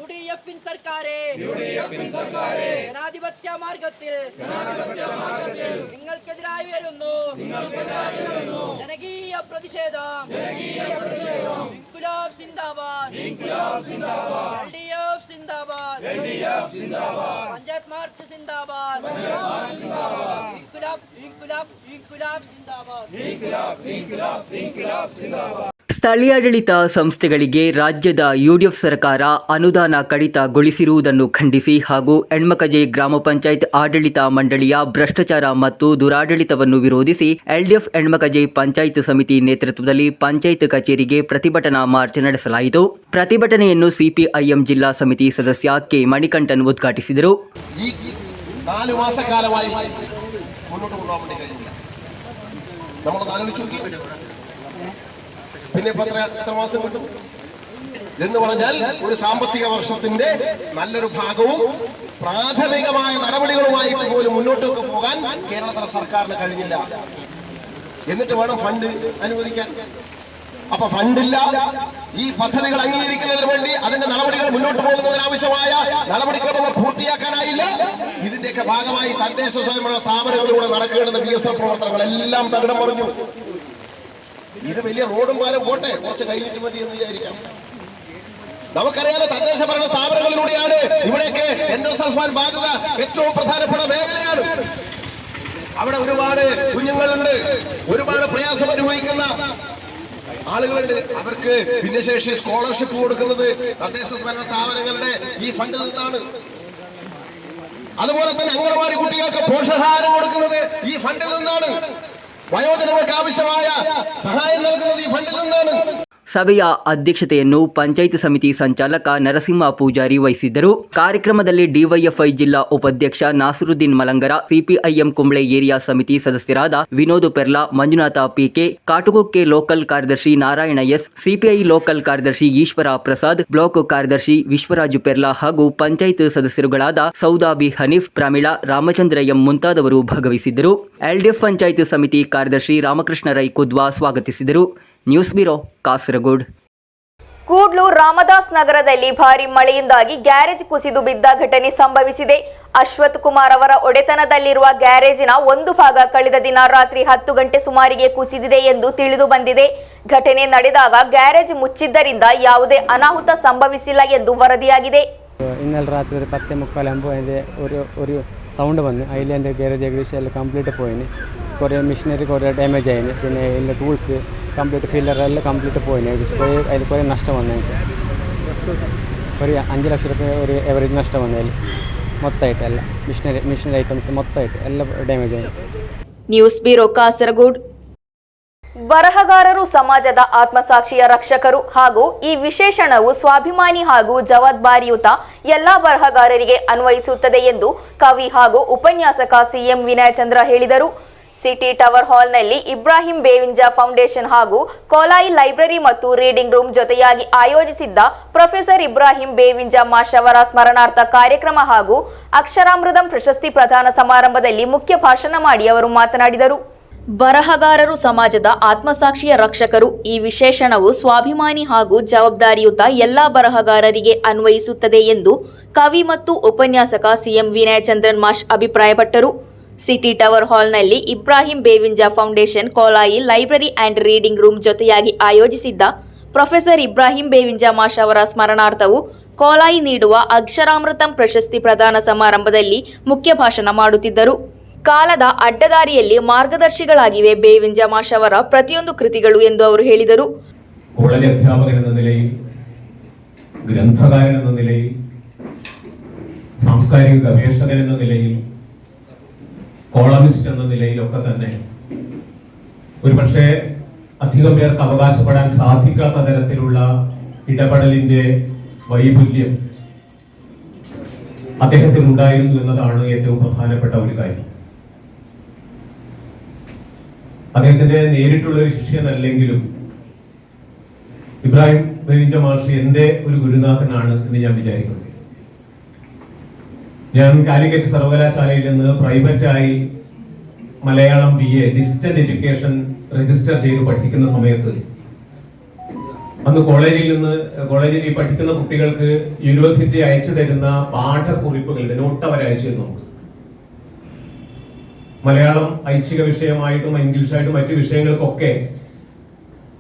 യുഡിഎഫിൻ സർക്കാരെ ജനാധിപത്യ മാർഗത്തിൽ നിങ്ങൾക്കെതിരായി വരുന്നു ജനകീയ പ്രതിഷേധം ഇൻക്വിലാബ് സിന്ദാബാദ് എൽഡിഎഫ് സിന്ദാബാദ് പഞ്ചായത്ത് മാർച്ച് സിന്ദാബാദ് ഇൻക്വിലാബ് സിന്ദാബാദ് ಸ್ಥಳೀಯಾಡಳಿತ ಸಂಸ್ಥೆಗಳಿಗೆ ರಾಜ್ಯದ ಯುಡಿಎಫ್ ಸರ್ಕಾರ ಅನುದಾನ ಕಡಿತಗೊಳಿಸಿರುವುದನ್ನು ಖಂಡಿಸಿ ಹಾಗೂ ಎಣ್ಮಕಜೆ ಗ್ರಾಮ ಪಂಚಾಯತ್ ಆಡಳಿತ ಮಂಡಳಿಯ ಭ್ರಷ್ಟಾಚಾರ ಮತ್ತು ದುರಾಡಳಿತವನ್ನು ವಿರೋಧಿಸಿ ಎಲ್ಡಿಎಫ್ ಎಣ್ಮಕಜೆ ಪಂಚಾಯತ್ ಸಮಿತಿ ನೇತೃತ್ವದಲ್ಲಿ ಪಂಚಾಯತ್ ಕಚೇರಿಗೆ ಪ್ರತಿಭಟನಾ ಮಾರ್ಚ್ ನಡೆಸಲಾಯಿತು. ಪ್ರತಿಭಟನೆಯನ್ನು ಸಿಪಿಐಎಂ ಜಿಲ್ಲಾ ಸಮಿತಿ ಸದಸ್ಯ ಕೆ ಮಣಿಕಂಠನ್ ಉದ್ಘಾಟಿಸಿದರು. ഈ 4 മാസക്കാലമായി മുന്നോട്ട് കൊണ്ടുപോകാൻ വേണ്ടി കഴിയില്ല. നമ്മളൊന്ന് ആലോചിച്ച് നോക്കി. പിന്നെ എത്ര മാസം കിട്ടും എന്ന് പറഞ്ഞാൽ ഒരു സാമ്പത്തിക വർഷത്തിന്റെ നല്ലൊരു ഭാഗവും പ്രാഥമികമായ നടപടികളുമായിട്ട് പോലും മുന്നോട്ടൊക്കെ പോകാൻ കേരളത്തിലെ സർക്കാരിന് കഴിഞ്ഞില്ല. എന്നിട്ട് വേണം ഫണ്ട് അനുവദിക്കാൻ. അപ്പൊ ഫണ്ടില്ല. ഈ പദ്ധതികൾ അംഗീകരിക്കുന്നതിന് വേണ്ടി അതിന്റെ നടപടികൾ മുന്നോട്ട് പോകുന്നതിനാവശ്യമായ നടപടിക്രമങ്ങൾ പൂർത്തിയാക്കാനായില്ല. ഇതിന്റെയൊക്കെ ഭാഗമായി തദ്ദേശ സ്വയംഭരണ സ്ഥാപനങ്ങളിലൂടെ നടക്കേണ്ടുന്ന വികസന പ്രവർത്തനങ്ങളെല്ലാം തകിടം മറിഞ്ഞു. ഇത് വലിയ റോഡും പാലം പോട്ടെ, കുറച്ച് കഴിഞ്ഞിട്ട് മതി എന്ന് വിചാരിക്കാം. നമുക്കറിയാലോ, തദ്ദേശ ഭരണ സ്ഥാപനങ്ങളിലൂടെയാണ് ഇവിടെയൊക്കെ എൻഡോസൾഫാൻ ബാധ്യത ഏറ്റവും പ്രധാനപ്പെട്ട മേഖലയാണ്. അവിടെ ഒരുപാട് കുഞ്ഞുങ്ങളുണ്ട്, ഒരുപാട് പ്രയാസം അനുഭവിക്കുന്ന ആളുകളുണ്ട്. അവർക്ക് ഭിന്നശേഷി സ്കോളർഷിപ്പ് കൊടുക്കുന്നത് തദ്ദേശ ഭരണ സ്ഥാപനങ്ങളുടെ ഈ ഫണ്ടിൽ നിന്നാണ്. അതുപോലെ തന്നെ അംഗനവാടി കുട്ടികൾക്ക് പോഷകാഹാരം കൊടുക്കുന്നത് ഈ ഫണ്ടിൽ നിന്നാണ്. വയോജനങ്ങൾക്ക് ആവശ്യമായ സഹായം നൽകുന്നത് ഈ ഫണ്ടിൽ നിന്നാണ്. ಸಭೆಯ ಅಧ್ಯಕ್ಷತೆಯನ್ನು ಪಂಚಾಯತ್ ಸಮಿತಿ ಸಂಚಾಲಕ ನರಸಿಂಹ ಪೂಜಾರಿ ವಹಿಸಿದ್ದರು. ಕಾರ್ಯಕ್ರಮದಲ್ಲಿ ಡಿವೈಎಫ್ಐ ಜಿಲ್ಲಾ ಉಪಾಧ್ಯಕ್ಷ ನಾಸರುದ್ದೀನ್ ಮಲಂಗರ, ಸಿಪಿಐಎಂ ಕುಂಬ್ಳೆ ಏರಿಯಾ ಸಮಿತಿ ಸದಸ್ಯರಾದ ವಿನೋದ್ ಪೆರ್ಲಾ, ಮಂಜುನಾಥ ಪಿಕೆ, ಕಾಟುಗೊಕ್ಕೆ ಲೋಕಲ್ ಕಾರ್ಯದರ್ಶಿ ನಾರಾಯಣ ಎಸ್, ಸಿಪಿಐ ಲೋಕಲ್ ಕಾರ್ಯದರ್ಶಿ ಈಶ್ವರ ಪ್ರಸಾದ್, ಬ್ಲಾಕ್ ಕಾರ್ಯದರ್ಶಿ ವಿಶ್ವರಾಜು ಪೆರ್ಲಾ ಹಾಗೂ ಪಂಚಾಯತ್ ಸದಸ್ಯರುಗಳಾದ ಸೌದಾಬಿ ಹನೀಫ್, ಪ್ರಮೀಳಾ, ರಾಮಚಂದ್ರ ಎಂ ಮುಂತಾದವರು ಭಾಗವಹಿಸಿದ್ದರು. ಎಲ್ಡಿಎಫ್ ಪಂಚಾಯತ್ ಸಮಿತಿ ಕಾರ್ಯದರ್ಶಿ ರಾಮಕೃಷ್ಣ ರೈ ಕುದ್ವಾ ಸ್ವಾಗತಿಸಿದರು. News bureau, Kasaragod. ಕೂಡ್ಲು ರಾಮದಾಸ್ ನಗರದಲ್ಲಿ ಭಾರಿ ಮಳೆಯಿಂದಾಗಿ ಗ್ಯಾರೇಜ್ ಕುಸಿದು ಬಿದ್ದ ಘಟನೆ ಸಂಭವಿಸಿದೆ. ಅಶ್ವಥ್ ಕುಮಾರ್ ಅವರ ಒಡೆತನದಲ್ಲಿರುವ ಗ್ಯಾರೇಜಿನ ಒಂದು ಭಾಗ ಕಳೆದ ದಿನ ರಾತ್ರಿ 10 ಗಂಟೆ ಸುಮಾರಿಗೆ ಕುಸಿದಿದೆ ಎಂದು ತಿಳಿದು ಬಂದಿದೆ. ಘಟನೆ ನಡೆದಾಗ ಗ್ಯಾರೇಜ್ ಮುಚ್ಚಿದ್ದರಿಂದ ಯಾವುದೇ ಅನಾಹುತ സംഭവിಸಿಲ್ಲ ಎಂದು ವರದಿಯಾಗಿದೆ. ഇന്നലെ രാത്രി ഒരു 10:45 ഒരു സൗണ്ട് വന്നു. അതിൽ എൻ്റെ ഗ്യാരേജ് ഏകദേശം എല്ലാം കംപ്ലീറ്റ് പോയിന്. കുറേ മെഷീനറി കുറേ ഡാമേജ് ആയിന്. പിന്നെ ഇതിൻ്റെ ടൂൾസ് കംപ്ലീറ്റ് ഫില്ലറെല്ലാം കംപ്ലീറ്റ് പോയിന്. അതിൽ കുറേ നഷ്ടം വന്നു. എനിക്ക് ഒരു 5 ലക്ഷം രൂപ ഒരു എവറേജ് നഷ്ടം വന്നതിൽ മൊത്തമായിട്ട് എല്ലാം മിഷനറി ഐറ്റംസ് മൊത്തമായിട്ട് എല്ലാം ഡാമേജ് ആയി. News bureau, Kasaragod. ಬರಹಗಾರರು ಸಮಾಜದ ಆತ್ಮಸಾಕ್ಷಿಯ ರಕ್ಷಕರು ಹಾಗೂ ಈ ವಿಶೇಷಣವು ಸ್ವಾಭಿಮಾನಿ ಹಾಗೂ ಜವಾಬ್ದಾರಿಯುತ ಎಲ್ಲಾ ಬರಹಗಾರರಿಗೆ ಅನ್ವಯಿಸುತ್ತದೆ ಎಂದು ಕವಿ ಹಾಗೂ ಉಪನ್ಯಾಸಕ ಸಿಎಂ ವಿನಯ್ ಚಂದ್ರ ಹೇಳಿದರು. ಸಿಟಿ ಟವರ್ ಹಾಲ್ನಲ್ಲಿ ಇಬ್ರಾಹಿಂ ಬೇವಿಂಜ ಫೌಂಡೇಶನ್ ಹಾಗೂ ಕೋಲಾಯಿ ಲೈಬ್ರರಿ ಮತ್ತು ರೀಡಿಂಗ್ ರೂಮ್ ಜೊತೆಯಾಗಿ ಆಯೋಜಿಸಿದ್ದ ಪ್ರೊಫೆಸರ್ ಇಬ್ರಾಹಿಂ ಬೇವಿಂಜ ಮಾಷ್ ಅವರ ಸ್ಮರಣಾರ್ಥ ಕಾರ್ಯಕ್ರಮ ಹಾಗೂ ಅಕ್ಷರಾಮೃತಂ ಪ್ರಶಸ್ತಿ ಪ್ರದಾನ ಸಮಾರಂಭದಲ್ಲಿ ಮುಖ್ಯ ಭಾಷಣ ಮಾಡಿ ಅವರು ಮಾತನಾಡಿದರು. ಬರಹಗಾರರು ಸಮಾಜದ ಆತ್ಮಸಾಕ್ಷಿಯ ರಕ್ಷಕರು. ಈ ವಿಶೇಷಣವು ಸ್ವಾಭಿಮಾನಿ ಹಾಗೂ ಜವಾಬ್ದಾರಿಯುತ ಎಲ್ಲಾ ಬರಹಗಾರರಿಗೆ ಅನ್ವಯಿಸುತ್ತದೆ ಎಂದು ಕವಿ ಮತ್ತು ಉಪನ್ಯಾಸಕ ಸಿಎಂ ವಿನಯ್ ಚಂದ್ರನ್ ಮಾಷ್ ಅಭಿಪ್ರಾಯಪಟ್ಟರು. ಸಿಟಿ ಟವರ್ ಹಾಲ್ನಲ್ಲಿ Ibrahim Bevinja foundation, Kolayi library and reading room ಜೊತೆಯಾಗಿ ಆಯೋಜಿಸಿದ್ದ ಪ್ರೊಫೆಸರ್ ಇಬ್ರಾಹಿಂ ಬೇವಿಂಜ ಮಾಷ್ ಅವರ ಸ್ಮರಣಾರ್ಥವು ಕೋಲಾಯಿ ನೀಡುವ ಅಕ್ಷರಾಮೃತಂ ಪ್ರಶಸ್ತಿ ಪ್ರದಾನ ಸಮಾರಂಭದಲ್ಲಿ ಮುಖ್ಯ ಭಾಷಣ ಮಾಡುತ್ತಿದ್ದರು. ಕಾಲದ ಅಡ್ಡದಾರಿಯಲ್ಲಿ ಮಾರ್ಗದರ್ಶಿಗಳಾಗಿವೆ ಬೇವಿಂಜ ಮಾಷ್ ಅವರ ಪ್ರತಿಯೊಂದು ಕೃತಿಗಳು ಎಂದು ಅವರು ಹೇಳಿದರು. കോളേജ് അധ്യാപകൻ എന്ന നിലയിൽ, ഗ്രന്ഥകാരൻ എന്ന നിലയിൽ, സാംസ്കാരിക ഗവേഷകൻ എന്ന നിലയിൽ, കോളമിസ്റ്റ് എന്ന നിലയിലൊക്കെ തന്നെ ഒരുപക്ഷെ അധികം പേർക്ക് അവകാശപ്പെടാൻ സാധിക്കാത്ത തരത്തിലുള്ള ഇടപെടലിന്റെ വൈപുല്യം അദ്ദേഹത്തിന് ഉണ്ടായിരുന്നു എന്നതാണ് ഏറ്റവും പ്രധാനപ്പെട്ട ഒരു കാര്യം. അദ്ദേഹത്തിന്റെ നേരിട്ടുള്ള ഒരു ശിഷ്യനല്ലെങ്കിലും ഇബ്രാഹിം ബേവിഞ്ച മാഷ് എന്റെ ഒരു ഗുരുനാഥനാണ് എന്ന് ഞാൻ വിചാരിക്കുന്നു. ഞാൻ കാലിക്കറ്റ് സർവകലാശാലയിൽ നിന്ന് പ്രൈവറ്റായി Malayalam BA distant education register ചെയ്ത് പഠിക്കുന്ന സമയത്ത് അന്ന് കോളേജിൽ ഈ പഠിക്കുന്ന കുട്ടികൾക്ക് യൂണിവേഴ്സിറ്റി അയച്ചു തരുന്ന പാഠക്കുറിപ്പുകളുടെ നോട്ട് അവർ അയച്ചു തരുന്നു. മലയാളം ഐച്ഛിക വിഷയമായിട്ടും ഇംഗ്ലീഷായിട്ടും മറ്റു വിഷയങ്ങൾക്കൊക്കെ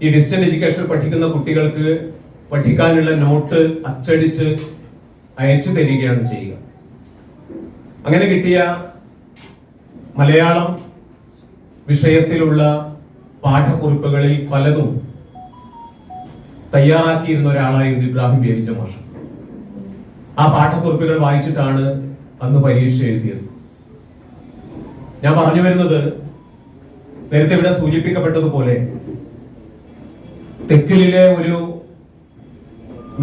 ഈ ഡിസ്റ്റന്റ് എഡ്യൂക്കേഷൻ പഠിക്കുന്ന കുട്ടികൾക്ക് പഠിക്കാനുള്ള നോട്ട് അച്ചടിച്ച് അയച്ചു തരികയാണ് ചെയ്യുക. അങ്ങനെ കിട്ടിയ മലയാളം വിഷയത്തിലുള്ള പാഠക്കുറിപ്പുകളിൽ പലതും തയ്യാറാക്കിയിരുന്ന ഒരാളായിരുന്നു ഇബ്രാഹിം ബേവിഞ്ച മാഷ്. ആ പാഠക്കുറിപ്പുകൾ വായിച്ചിട്ടാണ് അന്ന് പരീക്ഷ എഴുതിയത്. ഞാൻ പറഞ്ഞു വരുന്നത്, നേരത്തെ ഇവിടെ സൂചിപ്പിക്കപ്പെട്ടതുപോലെ തെക്കിലെ ഒരു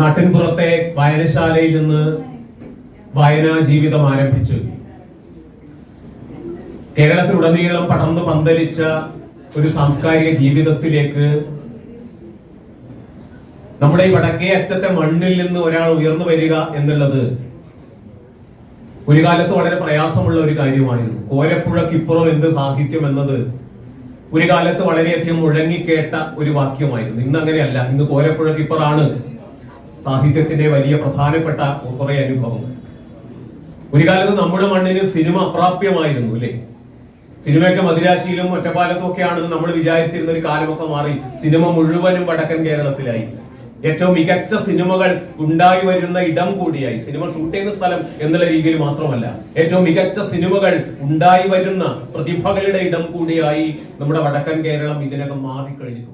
നാട്ടിൻപുറത്തെ വായനശാലയിൽ നിന്ന് വായനാ ജീവിതം ആരംഭിച്ച് കേരളത്തിലുടനീളം പടർന്നു പന്തലിച്ച ഒരു സാംസ്കാരിക ജീവിതത്തിലേക്ക് നമ്മുടെ ഈ വടക്കേ അറ്റത്തെ മണ്ണിൽ നിന്ന് ഒരാൾ ഉയർന്നു വരിക എന്നുള്ളത് ഒരു കാലത്ത് വളരെ പ്രയാസമുള്ള ഒരു കാര്യമായിരുന്നു. കോരപ്പുഴക്കിപ്പുറം എന്ത് സാഹിത്യം എന്നത് ഒരു കാലത്ത് വളരെയധികം മുഴങ്ങിക്കേട്ട ഒരു വാക്യമായിരുന്നു. ഇന്ന് അങ്ങനെയല്ല. ഇന്ന് കോരപ്പുഴക്കിപ്പുറാണ് സാഹിത്യത്തിന്റെ വലിയ പ്രധാനപ്പെട്ട കുറെ അനുഭവങ്ങൾ. ഒരു കാലത്ത് നമ്മുടെ മണ്ണിന് സിനിമ അപ്രാപ്യമായിരുന്നു, അല്ലേ? സിനിമയൊക്കെ മദിരാശിയിലും ഒറ്റപ്പാലത്തും ഒക്കെ ആണെന്ന് നമ്മൾ വിചാരിച്ചിരുന്ന ഒരു കാലമൊക്കെ മാറി. സിനിമ മുഴുവനും വടക്കൻ കേരളത്തിലായി. ഏറ്റവും മികച്ച സിനിമകൾ ഉണ്ടായി വരുന്ന ഇടം കൂടിയായി. സിനിമ ഷൂട്ട് ചെയ്യുന്ന സ്ഥലം എന്നുള്ള രീതിയിൽ മാത്രമല്ല, ഏറ്റവും മികച്ച സിനിമകൾ ഉണ്ടായി വരുന്ന പ്രതിഭകളുടെ ഇടം കൂടിയായി നമ്മുടെ വടക്കൻ കേരളം ഇതിനകം ಮಾರಿಕഴിഞ്ഞിട്ടുണ്ട്.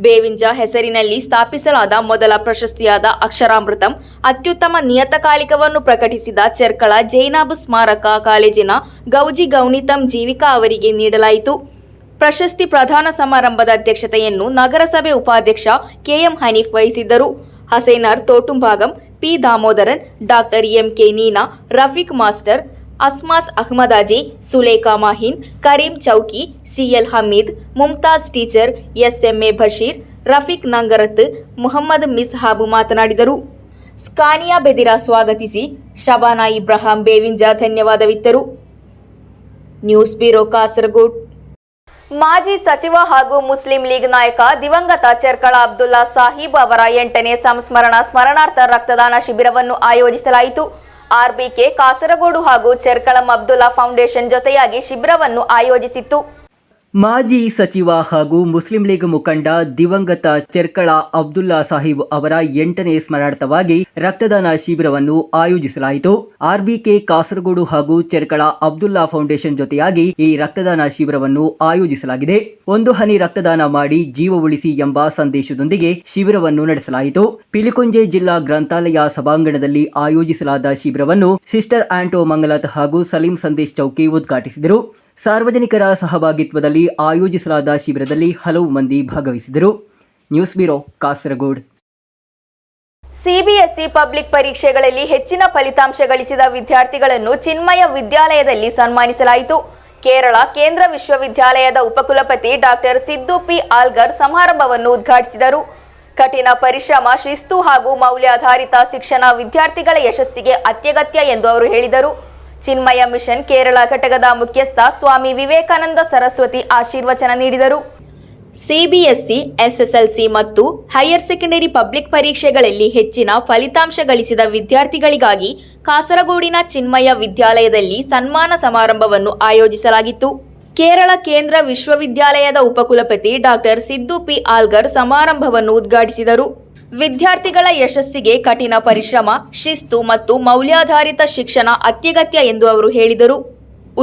ಬೇವಿಂಜ ಹೆಸರಿನಲ್ಲಿ ಸ್ಥಾಪಿಸಲಾದ ಮೊದಲ ಪ್ರಶಸ್ತಿಯಾದ ಅಕ್ಷರಾಮೃತಂ ಅತ್ಯುತ್ತಮ ನಿಯತಕಾಲಿಕವನ್ನು ಪ್ರಕಟಿಸಿದ ಚೆರ್ಕಳ ಜೈನಾಬ್ ಸ್ಮಾರಕ ಕಾಲೇಜಿನ ಗೌಜಿ ಗೌಣಿತಂ ಜೀವಿಕಾ ಅವರಿಗೆ ನೀಡಲಾಯಿತು. ಪ್ರಶಸ್ತಿ ಪ್ರದಾನ ಸಮಾರಂಭದ ಅಧ್ಯಕ್ಷತೆಯನ್ನು ನಗರಸಭೆ ಉಪಾಧ್ಯಕ್ಷ ಕೆಎಂ ಹನೀಫ್ ವಹಿಸಿದ್ದರು. Hasainar Thotumbhagam, P Damodaran, doctor MK Neena, Rafeeq master, Asmas Ahmadaji, Sulekha Mahin, Kareem Chowki, CL Hameed, Mumtaz teacher, SMA Basheer, Rafeeq Nangarath, Muhammad Mishab ಮಾತನಾಡಿದರು. ಸ್ಕಾನಿಯಾ ಬೆದಿರಾ ಸ್ವಾಗತಿಸಿ ಶಬಾನಾ ಇಬ್ರಾಹಿಂ ಬೇವಿಂಜ ಧನ್ಯವಾದವಿತ್ತರು. News bureau Kasaragod. ಮಾಜಿ ಸಚಿವ ಹಾಗೂ ಮುಸ್ಲಿಂ ಲೀಗ್ ನಾಯಕ ದಿವಂಗತ ಚೆರ್ಕಳ ಅಬ್ದುಲ್ಲಾ ಸಾಹಿಬ್ ಅವರ 8ನೇ ಸಂಸ್ಮರಣ ಸ್ಮರಣಾರ್ಥ ರಕ್ತದಾನ ಶಿಬಿರವನ್ನು ಆಯೋಜಿಸಲಾಯಿತು. ಆರ್ಬಿಕೆ ಕಾಸರಗೋಡು ಹಾಗೂ ಚೆರ್ಕಳಂ ಅಬ್ದುಲ್ಲಾ ಫೌಂಡೇಶನ್ ಜೊತೆಯಾಗಿ ಶಿಬಿರವನ್ನು ಆಯೋಜಿಸಿತ್ತು. ಮಾಜಿ ಸಚಿವ ಹಾಗೂ ಮುಸ್ಲಿಂ ಲೀಗ್ ಮುಖಂಡ ದಿವಂಗತ ಚೆರ್ಕಳ ಅಬ್ದುಲ್ಲಾ ಸಾಹಿಬ್ ಅವರ 8ನೇ ಸ್ಮರಣಾರ್ಥವಾಗಿ ರಕ್ತದಾನ ಶಿಬಿರವನ್ನು ಆಯೋಜಿಸಲಾಯಿತು. ಆರ್ಬಿಕೆ ಕಾಸರಗೋಡು ಹಾಗೂ ಚೆರ್ಕಳ ಅಬ್ದುಲ್ಲಾ ಫೌಂಡೇಶನ್ ಜೊತೆಯಾಗಿ ಈ ರಕ್ತದಾನ ಶಿಬಿರವನ್ನು ಆಯೋಜಿಸಲಾಗಿದೆ. ಒಂದು ಹನಿ ರಕ್ತದಾನ ಮಾಡಿ ಜೀವ ಉಳಿಸಿ ಎಂಬ ಸಂದೇಶದೊಂದಿಗೆ ಶಿಬಿರವನ್ನು ನಡೆಸಲಾಯಿತು. ಪಿಲಿಕೊಂಜೆ ಜಿಲ್ಲಾ ಗ್ರಂಥಾಲಯ ಸಭಾಂಗಣದಲ್ಲಿ ಆಯೋಜಿಸಲಾದ ಶಿಬಿರವನ್ನು ಸಿಸ್ಟರ್ ಆಂಟೋ ಮಂಗಲತ್ ಹಾಗೂ ಸಲೀಂ ಸಂದೇಶ್ ಚೌಕಿ ಉದ್ಘಾಟಿಸಿದರು. ಸಾರ್ವಜನಿಕರ ಸಹಭಾಗಿತ್ವದಲ್ಲಿ ಆಯೋಜಿಸಲಾದ ಶಿಬಿರದಲ್ಲಿ ಹಲವು ಮಂದಿ ಭಾಗವಹಿಸಿದರು. News bureau Kasaragod. CBSE public ಪರೀಕ್ಷೆಗಳಲ್ಲಿ ಹೆಚ್ಚಿನ ಫಲಿತಾಂಶ ಗಳಿಸಿದ ವಿದ್ಯಾರ್ಥಿಗಳನ್ನು ಚಿನ್ಮಯ ವಿದ್ಯಾಲಯದಲ್ಲಿ ಸನ್ಮಾನಿಸಲಾಯಿತು. ಕೇರಳ ಕೇಂದ್ರ ವಿಶ್ವವಿದ್ಯಾಲಯದ ಉಪಕುಲಪತಿ ಡಾಕ್ಟರ್ ಸಿದ್ದು ಪಿ ಆಲ್ಗರ್ ಸಮಾರಂಭವನ್ನು ಉದ್ಘಾಟಿಸಿದರು. ಕಠಿಣ ಪರಿಶ್ರಮ, ಶಿಸ್ತು ಹಾಗೂ ಮೌಲ್ಯಾಧಾರಿತ ಶಿಕ್ಷಣ ವಿದ್ಯಾರ್ಥಿಗಳ ಯಶಸ್ಸಿಗೆ ಅತ್ಯಗತ್ಯ ಎಂದು ಅವರು ಹೇಳಿದರು. ಚಿನ್ಮಯ ಮಿಷನ್ ಕೇರಳ ಘಟಕದ ಮುಖ್ಯಸ್ಥ ಸ್ವಾಮಿ ವಿವೇಕಾನಂದ ಸರಸ್ವತಿ ಆಶೀರ್ವಚನ ನೀಡಿದರು. ಸಿಬಿಎಸ್ಇ, ಎಸ್ಎಸ್ಎಲ್ಸಿ ಮತ್ತು ಹೈಯರ್ ಸೆಕೆಂಡರಿ ಪಬ್ಲಿಕ್ ಪರೀಕ್ಷೆಗಳಲ್ಲಿ ಹೆಚ್ಚಿನ ಫಲಿತಾಂಶ ಗಳಿಸಿದ ವಿದ್ಯಾರ್ಥಿಗಳಿಗಾಗಿ ಕಾಸರಗೋಡಿನ ಚಿನ್ಮಯ ವಿದ್ಯಾಲಯದಲ್ಲಿ ಸನ್ಮಾನ ಸಮಾರಂಭವನ್ನು ಆಯೋಜಿಸಲಾಗಿತ್ತು. ಕೇರಳ ಕೇಂದ್ರ ವಿಶ್ವವಿದ್ಯಾಲಯದ ಉಪಕುಲಪತಿ ಡಾಕ್ಟರ್ ಸಿದ್ದು ಪಿ ಆಲ್ಗರ್ ಸಮಾರಂಭವನ್ನು ಉದ್ಘಾಟಿಸಿದರು. ವಿದ್ಯಾರ್ಥಿಗಳ ಯಶಸ್ಸಿಗೆ ಕಠಿಣ ಪರಿಶ್ರಮ, ಶಿಸ್ತು ಮತ್ತು ಮೌಲ್ಯಾಧಾರಿತ ಶಿಕ್ಷಣ ಅತ್ಯಗತ್ಯ ಎಂದು ಅವರು ಹೇಳಿದರು.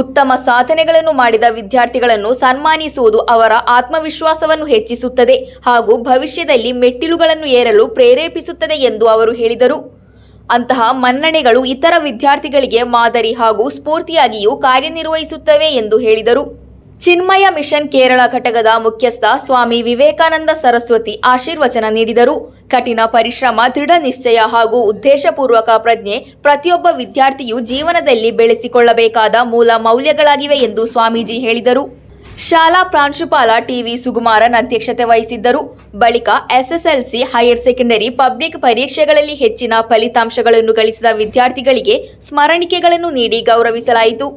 ಉತ್ತಮ ಸಾಧನೆಗಳನ್ನು ಮಾಡಿದ ವಿದ್ಯಾರ್ಥಿಗಳನ್ನು ಸನ್ಮಾನಿಸುವುದು ಅವರ ಆತ್ಮವಿಶ್ವಾಸವನ್ನು ಹೆಚ್ಚಿಸುತ್ತದೆ ಹಾಗೂ ಭವಿಷ್ಯದಲ್ಲಿ ಮೆಟ್ಟಿಲುಗಳನ್ನು ಏರಲು ಪ್ರೇರೇಪಿಸುತ್ತದೆ ಎಂದು ಅವರು ಹೇಳಿದರು. ಅಂತಹ ಮನ್ನಣೆಗಳು ಇತರ ವಿದ್ಯಾರ್ಥಿಗಳಿಗೆ ಮಾದರಿ ಹಾಗೂ ಸ್ಫೂರ್ತಿಯಾಗಿಯೂ ಕಾರ್ಯನಿರ್ವಹಿಸುತ್ತವೆ ಎಂದು ಹೇಳಿದರು. ಚಿನ್ಮಯ ಮಿಷನ್ ಕೇರಳ ಘಟಕದ ಮುಖ್ಯಸ್ಥ ಸ್ವಾಮಿ ವಿವೇಕಾನಂದ ಸರಸ್ವತಿ ಆಶೀರ್ವಚನ ನೀಡಿದರು. ಕಠಿಣ ಪರಿಶ್ರಮ, ದೃಢ ನಿಶ್ಚಯ ಹಾಗೂ ಉದ್ದೇಶಪೂರ್ವಕ ಪ್ರಜ್ಞೆ ಪ್ರತಿಯೊಬ್ಬ ವಿದ್ಯಾರ್ಥಿಯು ಜೀವನದಲ್ಲಿ ಬೆಳೆಸಿಕೊಳ್ಳಬೇಕಾದ ಮೂಲ ಮೌಲ್ಯಗಳಾಗಿವೆ ಎಂದು ಸ್ವಾಮೀಜಿ ಹೇಳಿದರು. ಶಾಲಾ ಪ್ರಾಂಶುಪಾಲ ಟಿವಿ ಸುಗುಮಾರನ್ ಅಧ್ಯಕ್ಷತೆ ವಹಿಸಿದ್ದರು. ಬಳಿಕ ಎಸ್ಎಸ್ಎಲ್ಸಿ, ಹೈಯರ್ ಸೆಕೆಂಡರಿ, ಪಬ್ಲಿಕ್ ಪರೀಕ್ಷೆಗಳಲ್ಲಿ ಹೆಚ್ಚಿನ ಫಲಿತಾಂಶಗಳನ್ನು ಗಳಿಸಿದ ವಿದ್ಯಾರ್ಥಿಗಳಿಗೆ ಸ್ಮರಣಿಕೆಗಳನ್ನು ನೀಡಿ ಗೌರವಿಸಲಾಯಿತು.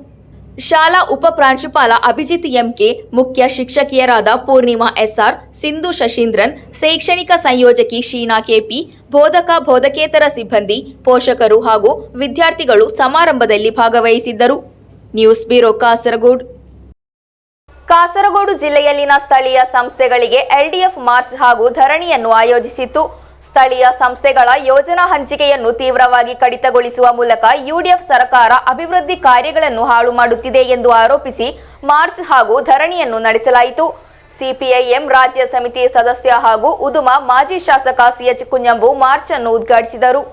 ಶಾಲಾ ಉಪ ಪ್ರಾಂಶುಪಾಲ ಅಭಿಜಿತ್ ಎಂಕೆ, ಮುಖ್ಯ ಶಿಕ್ಷಕಿಯರಾದ ಪೂರ್ಣಿಮಾ ಎಸ್ಆರ್, ಸಿಂಧು ಶಶೀಂದ್ರನ್, ಶೈಕ್ಷಣಿಕ ಸಂಯೋಜಕಿ ಶೀನಾ ಕೆಪಿ, ಬೋಧಕ ಬೋಧಕೇತರ ಸಿಬ್ಬಂದಿ, ಪೋಷಕರು ಹಾಗೂ ವಿದ್ಯಾರ್ಥಿಗಳು ಸಮಾರಂಭದಲ್ಲಿ ಭಾಗವಹಿಸಿದ್ದರು. News bureau, Kasaragod. ಕಾಸರಗೋಡು ಜಿಲ್ಲೆಯಲ್ಲಿನ ಸ್ಥಳೀಯ ಸಂಸ್ಥೆಗಳಿಗೆ ಎಲ್ಡಿಎಫ್ ಮಾರ್ಚ್ ಹಾಗೂ ಧರಣಿಯನ್ನು ಆಯೋಜಿಸಿತ್ತು. ಸ್ಥಳೀಯ ಸಂಸ್ಥೆಗಳ ಯೋಜನಾ ಹಂಚಿಕೆಯನ್ನು ತೀವ್ರವಾಗಿ ಕಡಿತಗೊಳಿಸುವ ಮೂಲಕ ಯುಡಿಎಫ್ ಸರ್ಕಾರ ಅಭಿವೃದ್ಧಿ ಕಾರ್ಯಗಳನ್ನು ಹಾಳು ಮಾಡುತ್ತಿದೆ ಎಂದು ಆರೋಪಿಸಿ ಮಾರ್ಚ್ ಹಾಗೂ ಧರಣಿಯನ್ನು ನಡೆಸಲಾಯಿತು. ಸಿಪಿಐಎಂ ರಾಜ್ಯ ಸಮಿತಿ ಸದಸ್ಯ ಹಾಗೂ ಉದುಮ ಮಾಜಿ ಶಾಸಕ ಸಿಎಚ್ ಕುಂಜಂಬು ಮಾರ್ಚ್ ಅನ್ನು ಉದ್ಘಾಟಿಸಿದರು.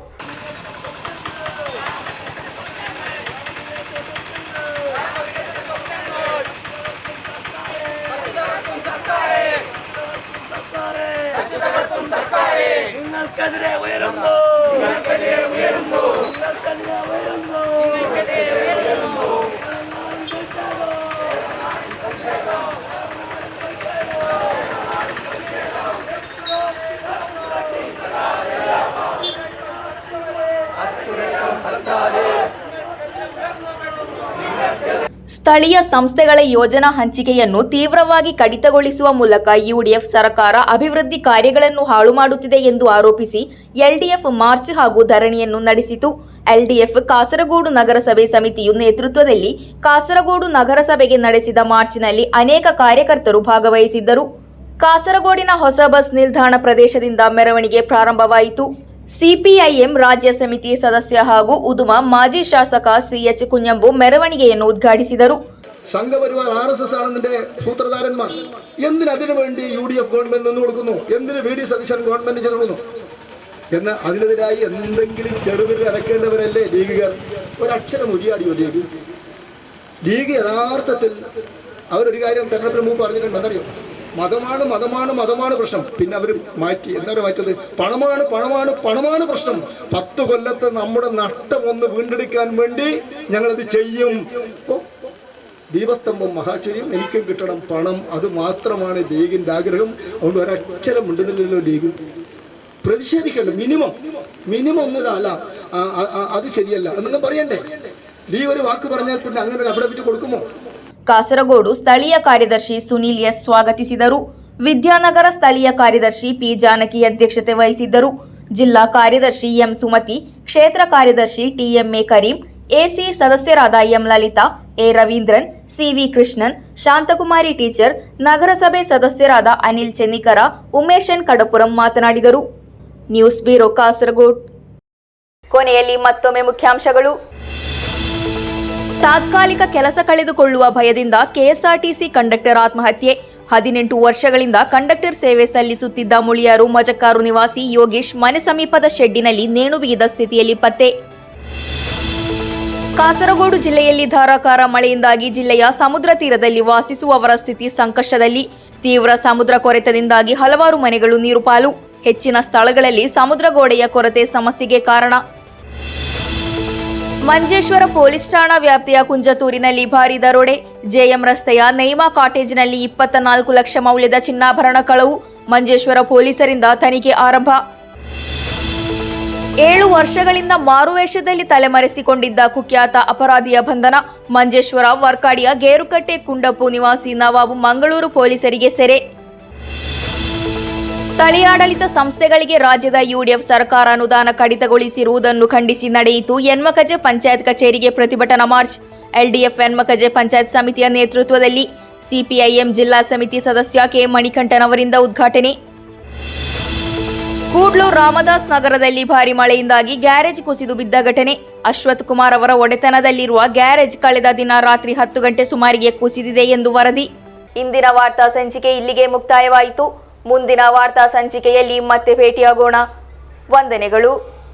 ಸ್ಥಳೀಯ ಸಂಸ್ಥೆಗಳ ಯೋಜನಾ ಹಂಚಿಕೆಯನ್ನು ತೀವ್ರವಾಗಿ ಕಡಿತಗೊಳಿಸುವ ಮೂಲಕ ಯುಡಿಎಫ್ ಸರ್ಕಾರ ಅಭಿವೃದ್ಧಿ ಕಾರ್ಯಗಳನ್ನು ಹಾಳು ಮಾಡುತ್ತಿದೆ ಎಂದು ಆರೋಪಿಸಿ ಎಲ್ಡಿಎಫ್ ಮಾರ್ಚ್ ಹಾಗೂ ಧರಣಿಯನ್ನು ನಡೆಸಿತು. ಎಲ್ಡಿಎಫ್ ಕಾಸರಗೋಡು ನಗರಸಭೆ ಸಮಿತಿಯು ನೇತೃತ್ವದಲ್ಲಿ ಕಾಸರಗೋಡು ನಗರಸಭೆಗೆ ನಡೆಸಿದ ಮಾರ್ಚ್ನಲ್ಲಿ ಅನೇಕ ಕಾರ್ಯಕರ್ತರು ಭಾಗವಹಿಸಿದ್ದರು. ಕಾಸರಗೋಡಿನ ಹೊಸ ಬಸ್ ನಿಲ್ದಾಣ ಪ್ರದೇಶದಿಂದ ಮೆರವಣಿಗೆ ಪ್ರಾರಂಭವಾಯಿತು. ಸಿಪಿಐಎಂ ರಾಜ್ಯ ಸಮಿತಿ ಸದಸ್ಯ ಹಾಗೂ ಉದುಮ ಮಾಜಿ ಶಾಸಕ ಸಿಎಚ್ കുഞ്ഞമ്പു ಮೆರವಣಿಗೆಯನ್ನು ഉദ്ഘാಟಿಸಿದರು. സംഘപരിവാർ RSS ആണെന്നതിന്റെ സൂത്രധാരന്മാർ എന്തിനു വേണ്ടി UDF ഗവൺമെന്റ് നിന്ന് കൊടുക്കുന്നു, എന്തിന് VD സതീശൻ ഗവൺമെന്റ് ചെറുക്കുന്നു എന്ന് അതിനെതിരായി എന്തെങ്കിലും ചെറുവിരൽ അരക്കേണ്ടവരല്ലേ ലീഗുകാർ? ഒരക്ഷരം ഉരിയാടിയോ ലീഗ്? ലീഗ് യഥാർത്ഥത്തിൽ അവരൊരു കാര്യം തെരഞ്ഞെടുപ്പിന് മുമ്പ് പറഞ്ഞിട്ടുണ്ട്, എന്തറിയോ? മതമാണ് മതമാണ് മതമാണ് പ്രശ്നം. പിന്നെ അവർ മാറ്റി, എന്താണ് മാറ്റത്? പണമാണ് പണമാണ് പണമാണ് പ്രശ്നം. 10 കൊല്ലത്തെ നമ്മുടെ നഷ്ടം ഒന്ന് വീണ്ടെടുക്കാൻ വേണ്ടി ഞങ്ങളത് ചെയ്യും. ദീപസ്തംഭം മഹാചര്യം എനിക്കും കിട്ടണം പണം, അത് മാത്രമാണ് ലീഗിൻ്റെ ആഗ്രഹം. അതുകൊണ്ട് ഒരക്ഷരം ഉണ്ടെന്നില്ലല്ലോ ലീഗ്. പ്രതിഷേധിക്കേണ്ട മിനിമം ഒന്നതല്ല, അത് ശരിയല്ല എന്നൊന്നും പറയണ്ടേ? ലീഗ് ഒരു വാക്ക് പറഞ്ഞാൽ പിന്നെ അങ്ങനെ അഫിഡവിറ്റ് കൊടുക്കുമോ? ಕಾಸರಗೋಡು ಸ್ಥಳೀಯ ಕಾರ್ಯದರ್ಶಿ ಸುನೀಲ್ ಎಸ್ ಸ್ವಾಗತಿಸಿದರು. ವಿದ್ಯಾನಗರ ಸ್ಥಳೀಯ ಕಾರ್ಯದರ್ಶಿ ಪಿ ಜಾನಕಿ ಅಧ್ಯಕ್ಷತೆ ವಹಿಸಿದ್ದರು. ಜಿಲ್ಲಾ ಕಾರ್ಯದರ್ಶಿ ಎಂ ಸುಮತಿ, ಕ್ಷೇತ್ರ ಕಾರ್ಯದರ್ಶಿ ಟಿಎಂಎ ಕರೀಂ, ಎಸಿ ಸದಸ್ಯರಾದ M Lalitha, A Raveendran, CV Krishnan, Shanthakumari teacher, ನಗರಸಭೆ ಸದಸ್ಯರಾದ ಅನಿಲ್ ಚೆನ್ನಿಕರ, ಉಮೇಶ್ ಎನ್ ಕಡಪುರಂ ಮಾತನಾಡಿದರು. News bureau, Kasaragod. ಕೊನೆಯಲ್ಲಿ ಮತ್ತೊಮ್ಮೆ ಮುಖ್ಯಾಂಶಗಳು. ತಾತ್ಕಾಲಿಕ ಕೆಲಸ ಕಳೆದುಕೊಳ್ಳುವ ಭಯದಿಂದ ಕೆಎಸ್ಆರ್ಟಿಸಿ ಕಂಡಕ್ಟರ್ ಆತ್ಮಹತ್ಯೆ. 18 ವರ್ಷಗಳಿಂದ ಕಂಡಕ್ಟರ್ ಸೇವೆ ಸಲ್ಲಿಸುತ್ತಿದ್ದ ಮುಳಿಯಾರು ಮಜಕ್ಕಾರು ನಿವಾಸಿ ಯೋಗೇಶ್ ಮನೆ ಸಮೀಪದ ಶೆಡ್ಡಿನಲ್ಲಿ ನೇಣು ಬಿಗಿದ ಸ್ಥಿತಿಯಲ್ಲಿ ಪತ್ತೆ. ಕಾಸರಗೋಡು ಜಿಲ್ಲೆಯಲ್ಲಿ ಧಾರಾಕಾರ ಮಳೆಯಿಂದಾಗಿ ಜಿಲ್ಲೆಯ ಸಮುದ್ರ ತೀರದಲ್ಲಿ ವಾಸಿಸುವವರ ಸ್ಥಿತಿ ಸಂಕಷ್ಟದಲ್ಲಿ. ತೀವ್ರ ಸಮುದ್ರ ಕೊರೆತದಿಂದಾಗಿ ಹಲವಾರು ಮನೆಗಳು ನೀರು ಪಾಲು. ಹೆಚ್ಚಿನ ಸ್ಥಳಗಳಲ್ಲಿ ಸಮುದ್ರ ಗೋಡೆಯ ಕೊರತೆ ಸಮಸ್ಯೆಗೆ ಕಾರಣ. ಮಂಜೇಶ್ವರ ಪೊಲೀಸ್ ಠಾಣಾ ವ್ಯಾಪ್ತಿಯ ಕುಂಜತೂರಿನಲ್ಲಿ ಭಾರೀ ದರೋಡೆ. ಜೆಎಂ ರಸ್ತೆಯ ನೈಮಾ ಕಾಟೇಜ್ನಲ್ಲಿ 24 ಲಕ್ಷ ಮೌಲ್ಯದ ಚಿನ್ನಾಭರಣ ಕಳವು. ಮಂಜೇಶ್ವರ ಪೊಲೀಸರಿಂದ ತನಿಖೆ ಆರಂಭ. 7 ವರ್ಷಗಳಿಂದ ಮಾರುವೇಷದಲ್ಲಿ ತಲೆಮರೆಸಿಕೊಂಡಿದ್ದ ಕುಖ್ಯಾತ ಅಪರಾಧಿಯ ಬಂಧನ. ಮಂಜೇಶ್ವರ ವರ್ಕಾಡಿಯ ಗೇರುಕಟ್ಟೆ ಕುಂಡಪು ನಿವಾಸಿ ನವಾಬ್ ಮಂಗಳೂರು ಪೊಲೀಸರಿಗೆ ಸೆರೆ. ಸ್ಥಳೀಯಾಡಳಿತ ಸಂಸ್ಥೆಗಳಿಗೆ ರಾಜ್ಯದ ಯುಡಿಎಫ್ ಸರ್ಕಾರ ಅನುದಾನ ಕಡಿತಗೊಳಿಸಿರುವುದನ್ನು ಖಂಡಿಸಿ ನಡೆಯಿತು ಯನ್ಮಕಜೆ ಪಂಚಾಯತ್ ಕಚೇರಿಗೆ ಪ್ರತಿಭಟನಾ ಮಾರ್ಚ್. ಎಲ್ಡಿಎಫ್ ಯನ್ಮಕಜೆ ಪಂಚಾಯತ್ ಸಮಿತಿಯ ನೇತೃತ್ವದಲ್ಲಿ ಸಿಪಿಐಎಂ ಜಿಲ್ಲಾ ಸಮಿತಿ ಸದಸ್ಯ ಕೆ ಮಣಿಕಂಠನ್ ಅವರಿಂದ ಉದ್ಘಾಟನೆ. ಕೂಡ್ಲೂರು ರಾಮದಾಸ್ ನಗರದಲ್ಲಿ ಭಾರಿ ಮಳೆಯಿಂದಾಗಿ ಗ್ಯಾರೇಜ್ ಕುಸಿದು ಬಿದ್ದ ಘಟನೆ. ಅಶ್ವಥ್ ಕುಮಾರ್ ಅವರ ಒಡೆತನದಲ್ಲಿರುವ ಗ್ಯಾರೇಜ್ ಕಳೆದ ದಿನ ರಾತ್ರಿ 10 ಗಂಟೆ ಸುಮಾರಿಗೆ ಕುಸಿದಿದೆ ಎಂದು ವರದಿ. ಇಂದಿನ ವಾರ್ತಾ ಸಂಚಿಕೆ ಇಲ್ಲಿಗೆ ಮುಕ್ತಾಯವಾಯಿತು. ಮುಂದಿನ ವಾರ್ತಾ ಸಂಚಿಕೆಯಲ್ಲಿ ಮತ್ತೆ ಭೇಟಿಯಾಗೋಣ. ವಂದನೆಗಳು.